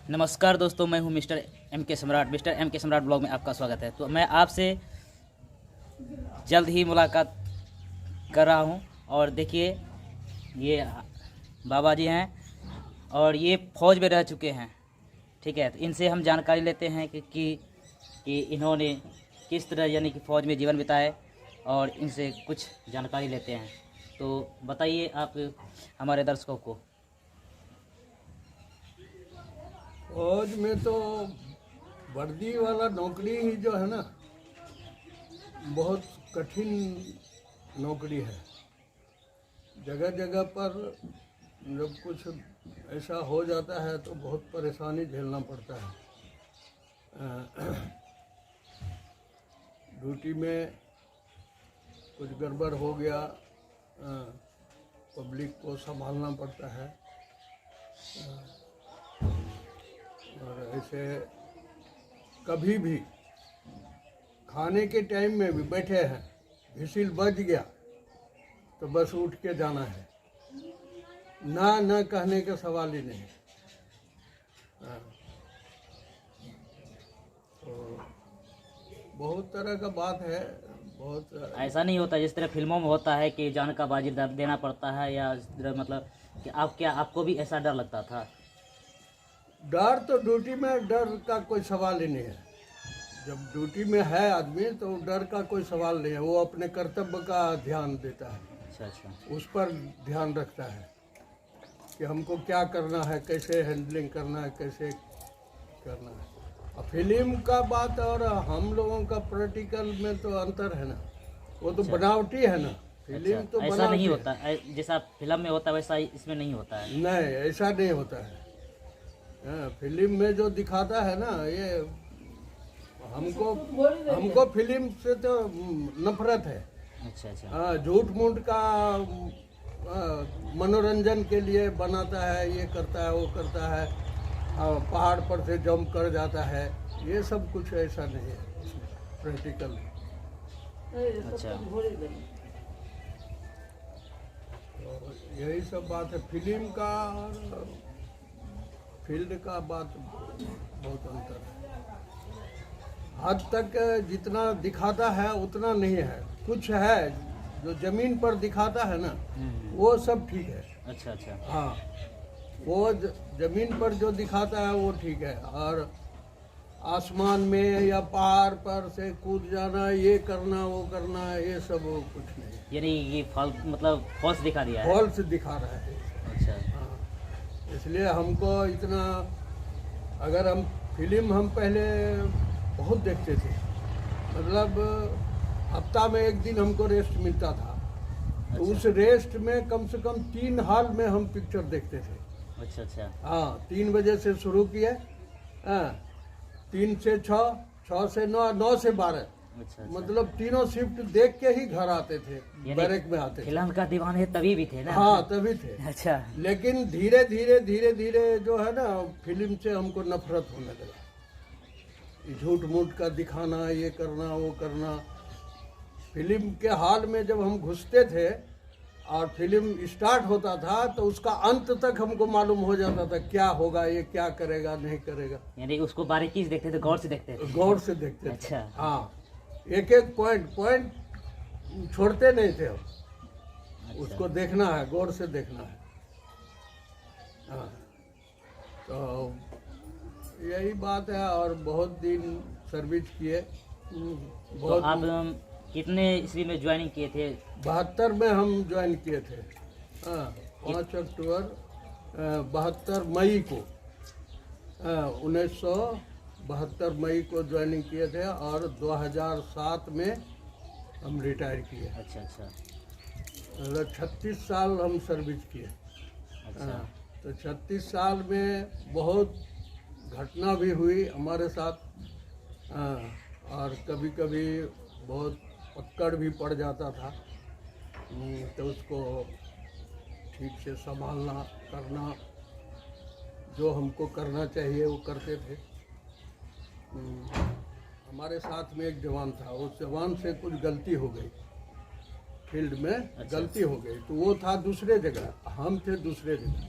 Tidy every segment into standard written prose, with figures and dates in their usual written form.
नमस्कार दोस्तों, मैं हूं मिस्टर एम के सम्राट ब्लॉग में आपका स्वागत है। तो मैं आपसे जल्द ही मुलाकात कर रहा हूं और देखिए ये बाबा जी हैं और ये फ़ौज में रह चुके हैं। ठीक है, तो इनसे हम जानकारी लेते हैं कि इन्होंने किस तरह यानी कि फ़ौज में जीवन बिताए और इनसे कुछ जानकारी लेते हैं। तो बताइए आप हमारे दर्शकों को। फौज में तो वर्दी वाला नौकरी ही जो है ना, बहुत कठिन नौकरी है। जगह जगह पर जब कुछ ऐसा हो जाता है तो बहुत परेशानी झेलना पड़ता है। ड्यूटी में कुछ गड़बड़ हो गया, पब्लिक को संभालना पड़ता है। और ऐसे कभी भी खाने के टाइम में भी बैठे हैं, व्हिसिल बज गया तो बस उठ के जाना है, ना कहने का सवाल ही नहीं। तो बहुत तरह का बात है। बहुत ऐसा नहीं होता जिस तरह फिल्मों में होता है कि जान का बाजी देना पड़ता है, या इस तरह मतलब कि आपको भी ऐसा डर लगता था? डर तो ड्यूटी में डर का कोई सवाल ही नहीं है। जब ड्यूटी में है आदमी तो डर का कोई सवाल नहीं है। वो अपने कर्तव्य का ध्यान देता है। अच्छा, उस पर ध्यान रखता है कि हमको क्या करना है, कैसे हैंडलिंग करना है, कैसे करना है। अब फिल्म का बात और हम लोगों का प्रैक्टिकल में तो अंतर है ना। वो तो बनावटी है ना। फिल्म तो ऐसा नहीं बनावटी होता जैसा फिल्म में होता है वैसा इसमें नहीं होता है। नहीं, ऐसा नहीं होता है। फिल्म में जो दिखाता है ना, ये हमको फिल्म से तो नफरत है। अच्छा। झूठ मूठ का मनोरंजन के लिए बनाता है, ये करता है वो करता है, पहाड़ पर से जंप कर जाता है। ये सब कुछ ऐसा नहीं है प्रैक्टिकल। अच्छा, तो यही सब बात है फिल्म का और फील्ड का। बात बहुत अंतर है। हद तक जितना दिखाता है उतना नहीं है। कुछ है जो जमीन पर दिखाता है ना, वो सब ठीक है। अच्छा। हाँ, वो जमीन पर जो दिखाता है वो ठीक है। और आसमान में या पहाड़ पर से कूद जाना, ये करना वो करना, ये सब वो कुछ नहीं। यानी ये मतलब फॉल्स दिखा दिया है। फॉल्स दिखा रहा है। अच्छा, इसलिए हमको इतना, अगर हम फिल्म हम पहले बहुत देखते थे, मतलब हफ्ता में एक दिन हमको रेस्ट मिलता था। तो उस रेस्ट में कम से कम 3 हॉल में हम पिक्चर देखते थे। अच्छा। हाँ, 3 बजे से शुरू किए, 3 से 6, 6 से 9, 9 से 12। अच्छा। मतलब तीनों शिफ्ट देख के ही घर आते थे, बैरक में आते थे। फिल्म का दीवाने तभी भी थे ना? हाँ, तभी थे। अच्छा। लेकिन धीरे धीरे जो है ना, फिल्म से हमको नफरत होने लगा। झूठ मूठ का दिखाना, ये करना वो करना। फिल्म के हॉल में जब हम घुसते थे और फिल्म स्टार्ट होता था तो उसका अंत तक हमको मालूम हो जाता था क्या होगा, ये क्या करेगा नहीं करेगा। यानी उसको बारीकी से देखते थे, गौर से देखते थे? गौर से देखते थे। अच्छा। हाँ, एक एक पॉइंट छोड़ते नहीं थे हम। अच्छा। उसको देखना है, गौर से देखना है। हाँ, तो यही बात है। और बहुत दिन सर्विस किए। तो आप कितने ईस्वी में ज्वाइनिंग किए थे? 72 में हम ज्वाइन किए थे। 5 अक्टूबर 72 मई को, 1972 मई को ज्वाइनिंग किए थे और 2007 में हम रिटायर किए। अच्छा। मतलब 36 साल हम सर्विस किए। अच्छा। तो 36 साल में बहुत घटना भी हुई हमारे साथ। और कभी कभी बहुत पकड़ भी पड़ जाता था। तो उसको ठीक से संभालना करना, जो हमको करना चाहिए वो करते थे। हमारे साथ में एक जवान था, उस जवान से कुछ गलती हो गई, फील्ड में गलती हो गई, तो वो था दूसरे जगह, हम थे दूसरे जगह।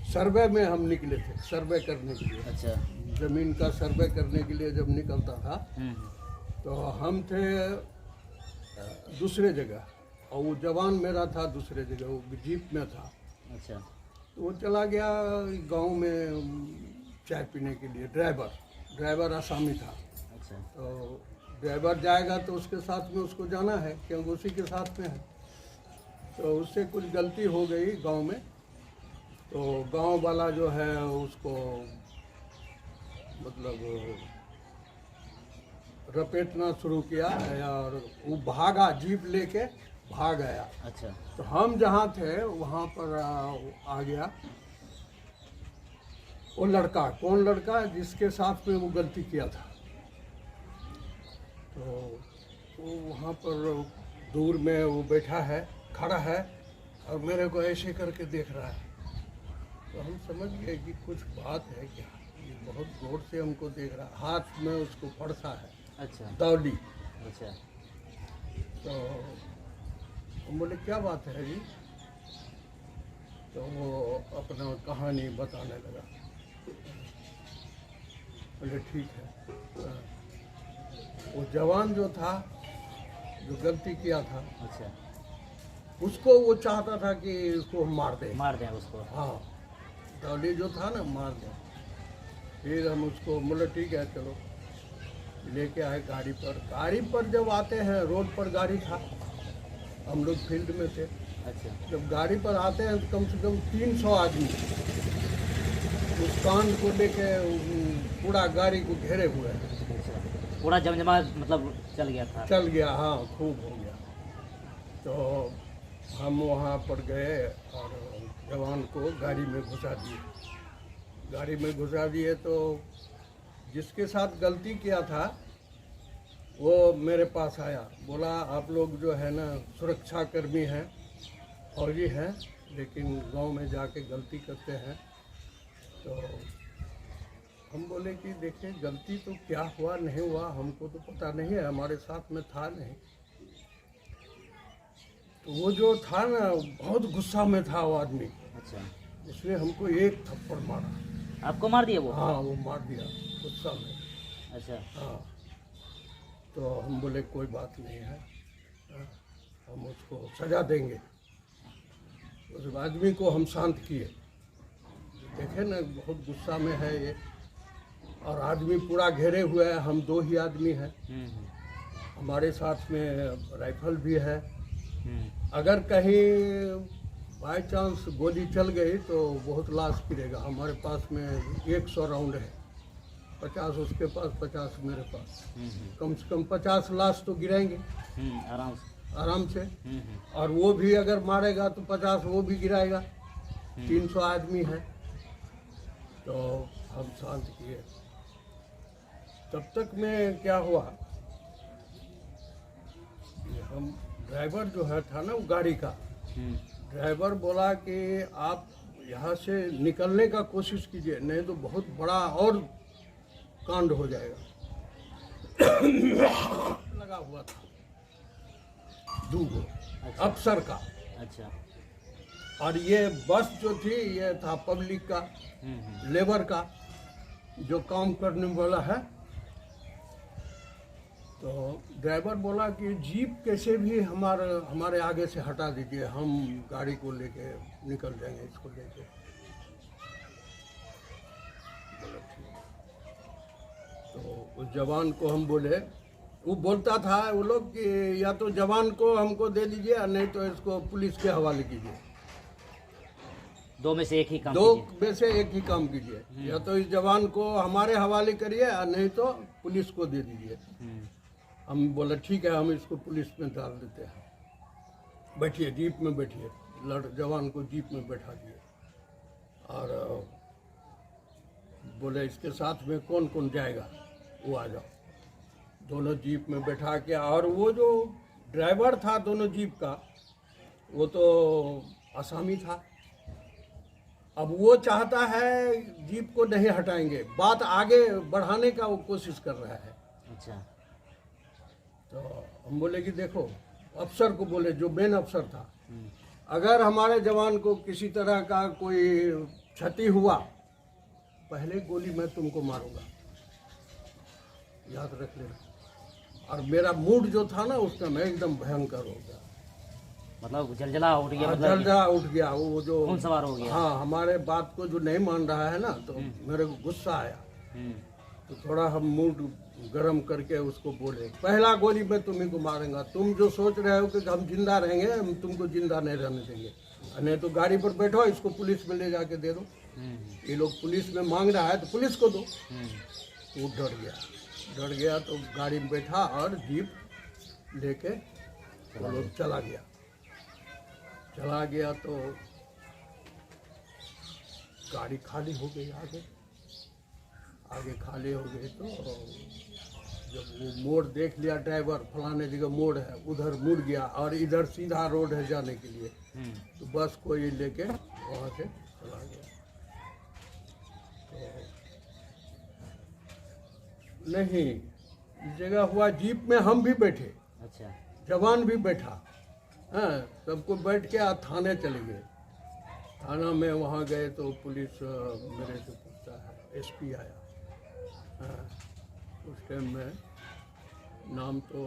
सर्वे में हम निकले थे, सर्वे करने के लिए। अच्छा। ज़मीन का सर्वे करने के लिए जब निकलता था तो हम थे दूसरे जगह, और वो जवान मेरा था दूसरे जगह, वो जीप में था। अच्छा। तो वो चला गया गांव में चाय पीने के लिए। ड्राइवर आसामी था। अच्छा। तो ड्राइवर जाएगा तो उसके साथ में उसको जाना है, क्योंकि उसी के साथ में है। तो उससे कुछ गलती हो गई गांव में, तो गांव वाला जो है उसको मतलब रपेटना शुरू किया, और वो भागा, जीप लेके भाग गया। अच्छा। तो हम जहाँ थे वहाँ पर आ गया वो लड़का। कौन लड़का? जिसके साथ में वो गलती किया था। तो वो वहाँ पर दूर में वो बैठा है, खड़ा है, और मेरे को ऐसे करके देख रहा है। तो हम समझ गए कि कुछ बात है क्या, ये बहुत गौर से हमको देख रहा है। हाथ में उसको फड़सा है, अच्छा। दौली। अच्छा। तो हम बोले क्या बात है जी? तो वो अपना कहानी बताने लगा। बोले ठीक है। वो जवान जो था, जो गलती किया था, अच्छा। उसको वो चाहता था कि उसको हम मार दें। मार दें उसको। हाँ, दौली जो था ना, मार दें। फिर हम उसको बोले ठीक है चलो, लेके आए गाड़ी पर। गाड़ी पर जब आते हैं, रोड पर गाड़ी था, हम लोग फील्ड में थे। अच्छा। जब गाड़ी पर आते हैं तो कम से कम 300 आदमी उस कांड को लेके पूरा गाड़ी को घेरे हुए हैं। अच्छा। पूरा जमजमा मतलब चल गया था। चल गया, हाँ, खूब हो गया। तो हम वहाँ पर गए और जवान को गाड़ी में घुसा दिए। गाड़ी में घुसा दिए तो जिसके साथ गलती किया था वो मेरे पास आया, बोला आप लोग जो है ना सुरक्षा कर्मी हैं, फौजी हैं, लेकिन गांव में जाके गलती करते हैं। तो हम बोले कि देखिए गलती तो क्या हुआ नहीं हुआ हमको तो पता नहीं है, हमारे साथ में था नहीं। तो वो जो था ना बहुत गुस्सा में था वो आदमी। अच्छा। उसने हमको एक थप्पड़ मारा। आपको मार दिया वो? हाँ, वो मार दिया गुस्सा में। अच्छा। हाँ, तो हम बोले कोई बात नहीं है, हम उसको सजा देंगे। उस आदमी को हम शांत किए। देखे ना बहुत गुस्सा में है ये, और आदमी पूरा घेरे हुए है। हम 2 ही आदमी हैं, हमारे साथ में राइफल भी है। अगर कहीं बाई चांस गोली चल गई तो बहुत लाश गिरेगा। हमारे पास में 100 राउंड है, 50 उसके पास, 50 मेरे पास। कम से कम 50 लाश तो गिराएंगे आराम से। और वो भी अगर मारेगा तो 50 वो भी गिराएगा। 300 आदमी है। तो हम शांत किए। तब तक में क्या हुआ, हम ड्राइवर जो है था ना वो गाड़ी का ड्राइवर बोला कि आप यहाँ से निकलने का कोशिश कीजिए, नहीं तो बहुत बड़ा और कांड हो जाएगा। लगा हुआ था 2 अच्छा। अफसर का। अच्छा। और ये बस जो थी ये था पब्लिक का, लेबर का, जो काम करने वाला है। तो ड्राइवर बोला कि जीप कैसे भी हमारे आगे से हटा दीजिए, हम गाड़ी को लेके निकल जाएंगे इसको लेके। बोला ठीक। तो उस जवान को हम बोले, वो बोलता था वो लोग कि या तो जवान को हमको दे दीजिए और नहीं तो इसको पुलिस के हवाले कीजिए। 2 में से एक ही काम 2 कीजिए। में से एक ही काम कीजिए, या तो इस जवान को हमारे हवाले करिए और नहीं तो पुलिस को दे दीजिए। हम बोला ठीक है, हम इसको पुलिस में डाल देते हैं, बैठिए जीप में बैठिए। जवान को जीप में बैठा दिए और बोले इसके साथ में कौन कौन जाएगा वो आ जाओ। दोनों जीप में बैठा के, और वो जो ड्राइवर था दोनों जीप का वो तो आसामी था। अब वो चाहता है जीप को नहीं हटाएंगे, बात आगे बढ़ाने का वो कोशिश कर रहा है। अच्छा। तो हम बोले कि देखो, अफसर को बोले, जो मेन अफसर था, अगर हमारे जवान को किसी तरह का कोई क्षति हुआ, पहले गोली मैं तुमको मारूंगा, याद रख लेना। और मेरा मूड जो था ना उस समय एकदम भयंकर हो गया, मतलब जलजला उठ गया, मतलब जलजला उठ गया। वो जो खून सवार हो गया। हाँ, हमारे बात को जो नहीं मान रहा है ना, तो मेरे को गुस्सा आया। तो थोड़ा हम मूड गरम करके उसको बोले, पहला गोली मैं तुम्ही को मारूंगा, तुम जो सोच रहे हो कि हम जिंदा रहेंगे, हम तुमको जिंदा नहीं रहने देंगे, नहीं तो गाड़ी पर बैठो, इसको पुलिस में ले जाके दे दो। ये लोग पुलिस में मांग रहा है तो पुलिस को दो। वो डर गया तो गाड़ी में बैठा और जीप लेके वो लोग चला गया। तो गाड़ी खाली हो गई, आगे खाली हो गई। तो जब वो मोड़ देख लिया ड्राइवर, फलाने जगह मोड़ है, उधर मुड़ गया और इधर सीधा रोड है जाने के लिए। तो बस को ये लेके वहाँ से चला गया। तो नहीं, इस जगह हुआ जीप में हम भी बैठे, अच्छा, जवान भी बैठा, हाँ, सबको बैठ के थाने चले गए। थाना में वहाँ गए तो पुलिस मेरे से पूछता है, एसपी आया। हाँ, उस टाइम में नाम तो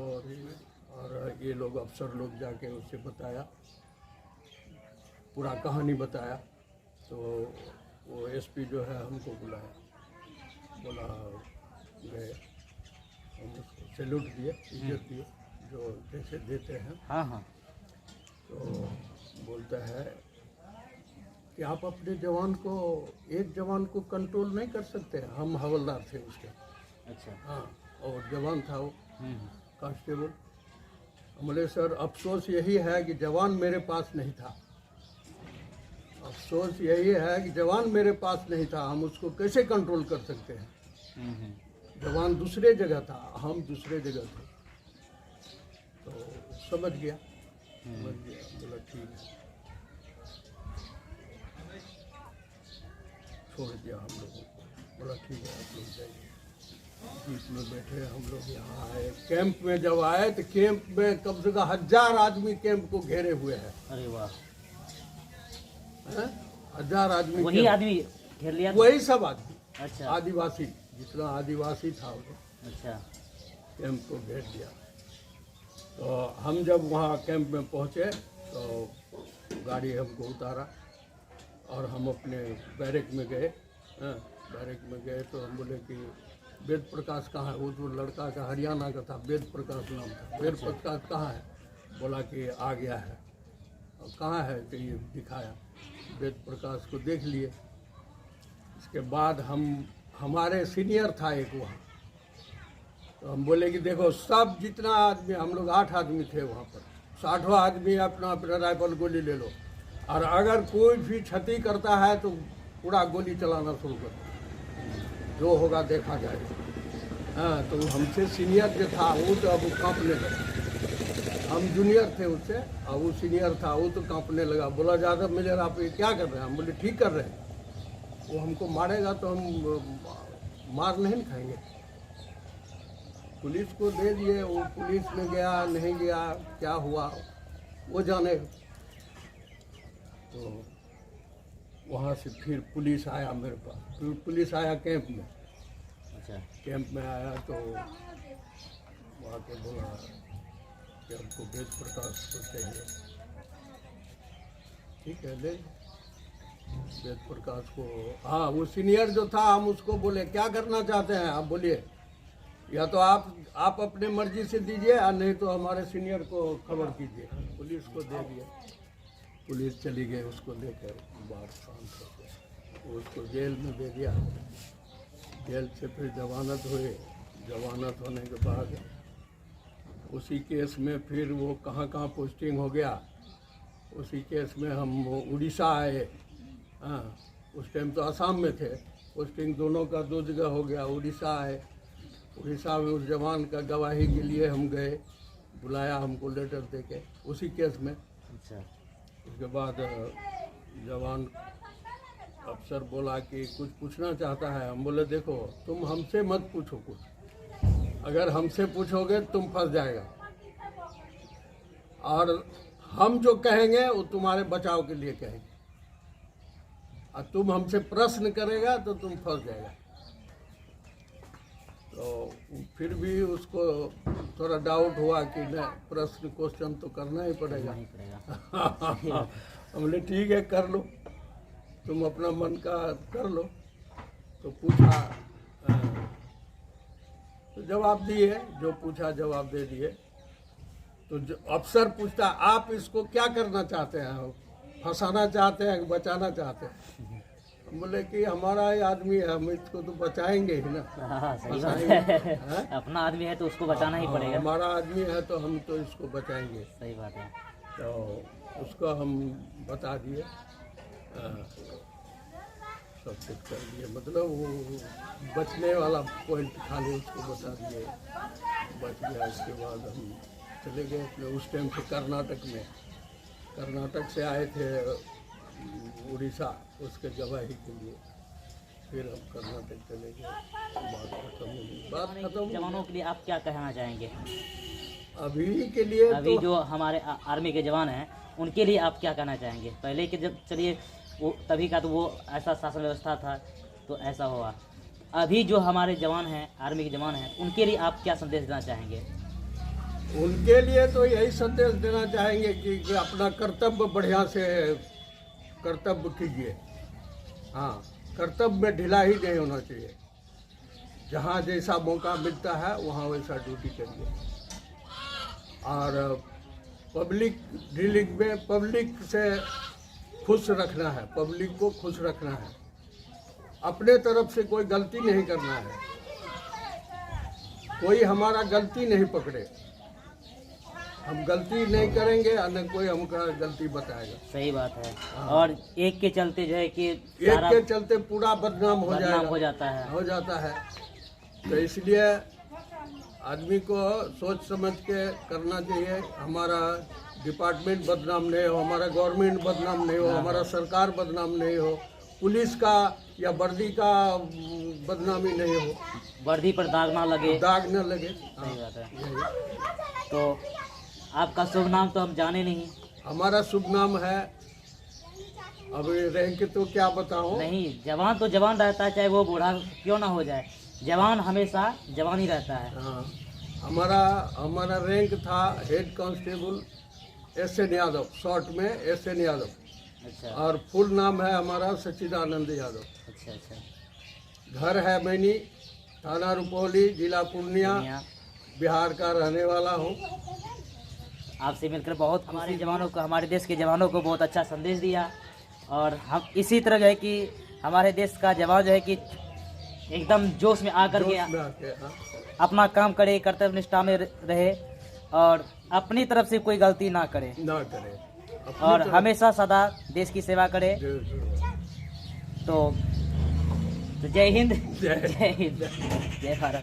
और ये लोग अफसर लोग जाके उससे बताया, पूरा कहानी बताया। तो वो एसपी जो है हमको बुलाया, बोला गए, हम उसको सैल्यूट दिए, इज्जत दिए जो जैसे देते हैं। हाँ हाँ। तो बोलता है कि आप अपने जवान को, एक जवान को कंट्रोल नहीं कर सकते। हम हवलदार थे उसके, अच्छा, हाँ, और जवान था वो कांस्टेबल। बोले सर, अफसोस यही है कि जवान मेरे पास नहीं था, अफसोस यही है कि जवान मेरे पास नहीं था, हम उसको कैसे कंट्रोल कर सकते हैं। जवान दूसरे जगह था, हम दूसरे जगह थे। तो समझ गया, बोला ठीक है, छोड़ दिया हम लोगों को। बोला ठीक है, आप लोग जाइए। जीप में बैठे हम लोग यहाँ आए। कैंप में जब आए तो कैंप में कम से कम 1000 आदमी कैंप को घेरे हुए हैं। अरे वाह, 1000 आदमी, वही आदमी घेर लिया, वही सब आदमी, अच्छा, आदिवासी, जितना आदिवासी था वो अच्छा, कैंप को घेर दिया। तो हम जब वहाँ कैंप में पहुँचे तो गाड़ी हमको उतारा और हम अपने बैरक में गए। बैरक में गए तो हम बोले कि वेद प्रकाश कहाँ है। वो जो लड़का का हरियाणा का था, वेद प्रकाश नाम था। वेद प्रकाश कहाँ है? बोला कि आ गया है। और कहाँ है? तो ये दिखाया, वेद प्रकाश को देख लिए। इसके बाद हमारे सीनियर था एक वहाँ, तो हम बोले कि देखो सब जितना आदमी, हम लोग 8 आदमी थे वहाँ पर, 60वां आदमी अपना अपना राइफल गोली ले लो, और अगर कोई भी क्षति करता है तो पूरा गोली चलाना शुरू कर, जो होगा देखा जाएगा। हाँ, तो हमसे सीनियर जो था वो तो अब कांपने लगा। हम जूनियर थे उससे, और वो सीनियर था, वो तो कांपने लगा। बोला यादव मेजर आप ये क्या कर रहे हैं? हम बोले ठीक कर रहे हैं, वो हमको मारेगा तो हम मार नहीं खाएंगे। पुलिस को दे दिए, वो पुलिस में गया नहीं गया, क्या हुआ वो जाने। तो वहाँ से फिर पुलिस आया मेरे पास, फिर पुलिस आया कैंप में। अच्छा, कैंप में आया तो वहाँ के बोला कि हमको वेद प्रकाश को चाहिए। ठीक है, ले वेद प्रकाश को। हाँ, वो सीनियर जो था, हम उसको बोले क्या करना चाहते हैं आप, बोलिए, या तो आप अपने मर्जी से दीजिए, या नहीं तो हमारे सीनियर को खबर कीजिए। पुलिस को दे दिया, पुलिस चली गई उसको लेकर बाहर, शांत हो गया। उसको जेल में दे दिया। जेल से फिर जमानत हुई। जमानत होने के बाद उसी केस में फिर वो कहाँ कहाँ पोस्टिंग हो गया। उसी केस में हम उड़ीसा आए। हाँ, उस टाइम तो असम में थे, पोस्टिंग दोनों का 2 जगह हो गया। उड़ीसा आए, उड़ीसा में उस जवान का गवाही के लिए हम गए, बुलाया हमको लेटर देके उसी केस में। अच्छा, उसके बाद जवान अफसर बोला कि कुछ पूछना चाहता है। हम बोले देखो तुम हमसे मत पूछो कुछ, अगर हमसे पूछोगे तुम फंस जाएगा, और हम जो कहेंगे वो तुम्हारे बचाव के लिए कहेंगे। और तुम हमसे प्रश्न करेगा तो तुम फंस जाएगा। तो फिर भी उसको थोड़ा डाउट हुआ कि नहीं, प्रश्न क्वेश्चन तो करना ही पड़ेगा। नहीं पड़ेगा। हमने ठीक है कर लो, तुम अपना मन का कर लो। तो पूछा, तो जवाब दिए, जो पूछा जवाब दे दिए। तो जो अफसर पूछता आप इसको क्या करना चाहते हैं, फंसाना चाहते हैं कि बचाना चाहते हैं? हम बोले कि हमारा ही आदमी है, हम इसको तो बचाएंगे ही ना। हाँ, सही बात फंसाएंगे, है। हैं? अपना आदमी है तो उसको बचाना ही हाँ, पड़ेगा। हमारा आदमी है तो हम तो इसको बचाएंगे। सही बात है। तो उसको हम बता दिए, सब कुछ कर दिए, मतलब वो बचने वाला पॉइंट खाली उसको बता दिए, बच गया। इसके बाद हम चले गए अपने, उस टाइम से कर्नाटक से आए थे उड़ीसा उसके गवाही के लिए। फिर हम कर्नाटक चले गए, बात खत्म हो जवानों के लिए आप क्या कहना चाहेंगे? अभी के लिए अभी तो जो हमारे आर्मी के जवान हैं उनके लिए आप क्या कहना चाहेंगे? पहले के जब चलिए वो तभी का तो वो ऐसा शासन व्यवस्था था तो ऐसा हुआ। अभी जो हमारे जवान हैं, आर्मी के जवान हैं, उनके लिए आप क्या संदेश देना चाहेंगे? उनके लिए तो यही संदेश देना चाहेंगे कि अपना कर्तव्य बढ़िया से कर्तव्य कीजिए। हाँ, कर्तव्य में ढिला ही नहीं होना चाहिए। जहाँ जैसा मौका मिलता है वहाँ वैसा ड्यूटी करिए। और पब्लिक डीलिंग में पब्लिक से खुश रखना है, पब्लिक को खुश रखना है। अपने तरफ से कोई गलती नहीं करना है, कोई हमारा गलती नहीं पकड़े। हम गलती नहीं करेंगे और न कोई हमका गलती बताएगा। सही बात है। हाँ। और एक के चलते जो है कि एक सारा के चलते पूरा बदनाम हो बदनाम जाएगा, हो जाता है। हो जाता है। तो इसलिए आदमी को सोच समझ के करना चाहिए। हमारा डिपार्टमेंट बदनाम नहीं हो, हमारा गवर्नमेंट बदनाम नहीं हो, हमारा सरकार बदनाम नहीं हो, पुलिस का या वर्दी का बदनामी नहीं हो, वर्दी पर दाग ना लगे। दाग न लगे। सही बात है। यही। तो आपका शुभ नाम तो हम जाने नहीं। हमारा शुभ नाम है, अब रैंक तो क्या बताऊं। नहीं, जवान तो जवान रहता है, चाहे वो बूढ़ा क्यों ना हो जाए, जवान हमेशा जवान ही रहता है। हाँ, हमारा रैंक था head constable SN. Yadav, short में एस.एन. यादव। अच्छा और फुल नाम है हमारा सच्चिदानंद यादव। अच्छा। अच्छा, घर है मैनी, थाना रुपौली, जिला पूर्णिया, यहाँ बिहार का रहने वाला हूँ। आपसे मिलकर बहुत हमारे जवानों को, हमारे देश के जवानों को बहुत अच्छा संदेश दिया। और हम इसी तरह जो है कि हमारे देश का जवान जो है कि एकदम जोश में आकर के जोश में आके, हाँ। अपना काम करे, कर्तव्य निष्ठा में रहे और अपनी तरफ से कोई गलती ना करे ना करे, अपनी और तरफ- हमेशा सदा देश की सेवा करे। तो जय हिंद, जय जय हिंद, जय भारत।